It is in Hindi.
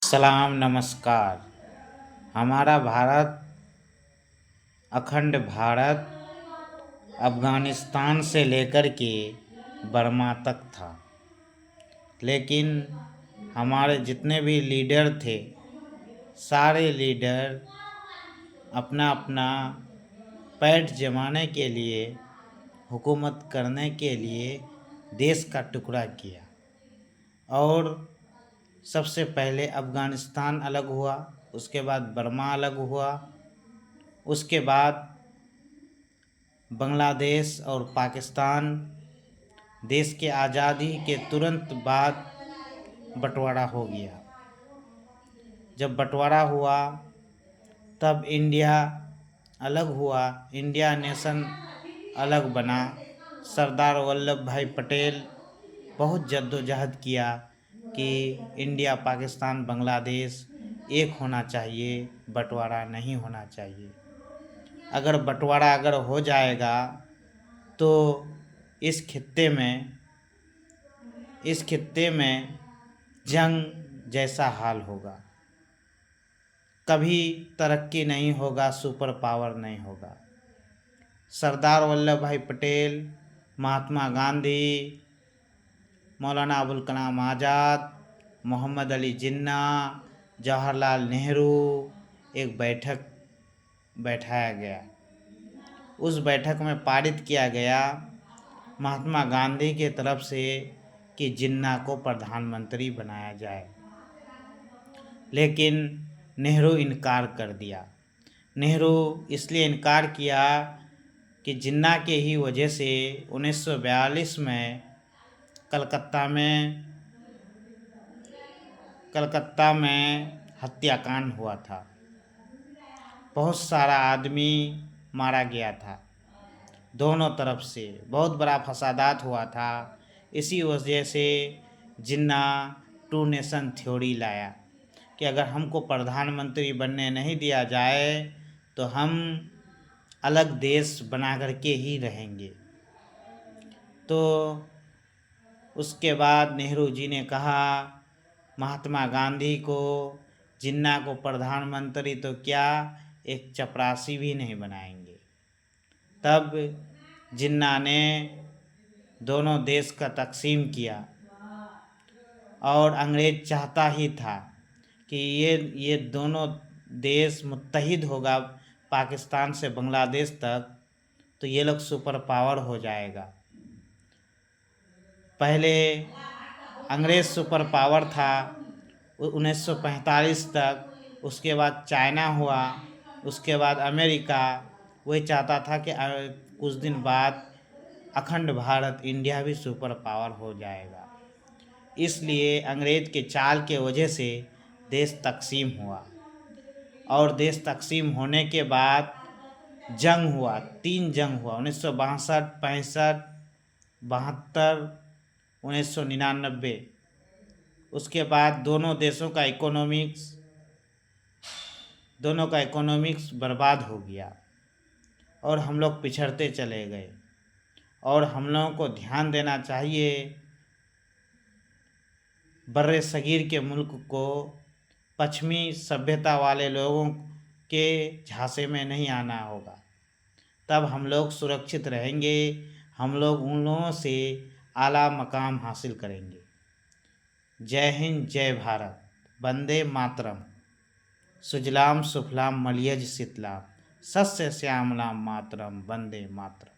सलाम नमस्कार। हमारा भारत, अखंड भारत, अफ़गानिस्तान से लेकर के बर्मा तक था। लेकिन हमारे जितने भी लीडर थे, सारे लीडर अपना अपना पैठ जमाने के लिए, हुकूमत करने के लिए देश का टुकड़ा किया। और सबसे पहले अफ़गानिस्तान अलग हुआ, उसके बाद बर्मा अलग हुआ, उसके बाद बांग्लादेश और पाकिस्तान। देश के आज़ादी के तुरंत बाद बंटवारा हो गया। जब बंटवारा हुआ तब इंडिया अलग हुआ, इंडिया नेशन अलग बना। सरदार वल्लभ भाई पटेल बहुत जद्दोजहद किया कि इंडिया, पाकिस्तान, बांग्लादेश एक होना चाहिए, बंटवारा नहीं होना चाहिए। अगर बंटवारा हो जाएगा तो इस खित्ते में जंग जैसा हाल होगा। कभी तरक्की नहीं होगा, सुपर पावर नहीं होगा। सरदार वल्लभ भाई पटेल, महात्मा गांधी, मौलाना अबुल कलाम आज़ाद, मोहम्मद अली जिन्ना, जवाहरलाल नेहरू एक बैठक बैठाया गया। उस बैठक में पारित किया गया महात्मा गांधी के तरफ से कि जिन्ना को प्रधानमंत्री बनाया जाए। लेकिन नेहरू इनकार कर दिया। नेहरू इसलिए इनकार किया कि जिन्ना के ही वजह से 1942 में कलकत्ता में हत्याकांड हुआ था। बहुत सारा आदमी मारा गया था, दोनों तरफ से बहुत बड़ा फसादात हुआ था। इसी वजह से जिन्ना टू नेशन थ्योरी लाया कि अगर हमको प्रधानमंत्री बनने नहीं दिया जाए तो हम अलग देश बना करके ही रहेंगे। तो उसके बाद नेहरू जी ने कहा महात्मा गांधी को, जिन्ना को प्रधानमंत्री तो क्या, एक चपरासी भी नहीं बनाएंगे। तब जिन्ना ने दोनों देश का तकसीम किया। और अंग्रेज चाहता ही था कि ये दोनों देश मुत्तहिद होगा पाकिस्तान से बांग्लादेश तक, तो ये लोग सुपर पावर हो जाएगा। पहले अंग्रेज सुपर पावर था 1945 तक, उसके बाद चाइना हुआ, उसके बाद अमेरिका। वही चाहता था कि कुछ दिन बाद अखंड भारत, इंडिया भी सुपर पावर हो जाएगा। इसलिए अंग्रेज के चाल के वजह से देश तकसीम हुआ। और देश तकसीम होने के बाद जंग हुआ, 3 जंग हुआ, 1962, 65, 72, 1999। उसके बाद दोनों का इकोनॉमिक्स बर्बाद हो गया और हम लोग पिछड़ते चले गए। और हम लोगों को ध्यान देना चाहिए, बर्रे सगीर के मुल्क को पश्चिमी सभ्यता वाले लोगों के झांसे में नहीं आना होगा। तब हम लोग सुरक्षित रहेंगे, हम लोग उन लोगों से आला मकाम हासिल करेंगे। जय हिंद, जय भारत, वंदे मातरम। सुजलाम सुफलाम मलयज शीतलाम, सस्य श्यामलाम मातरम, वंदे मातरम।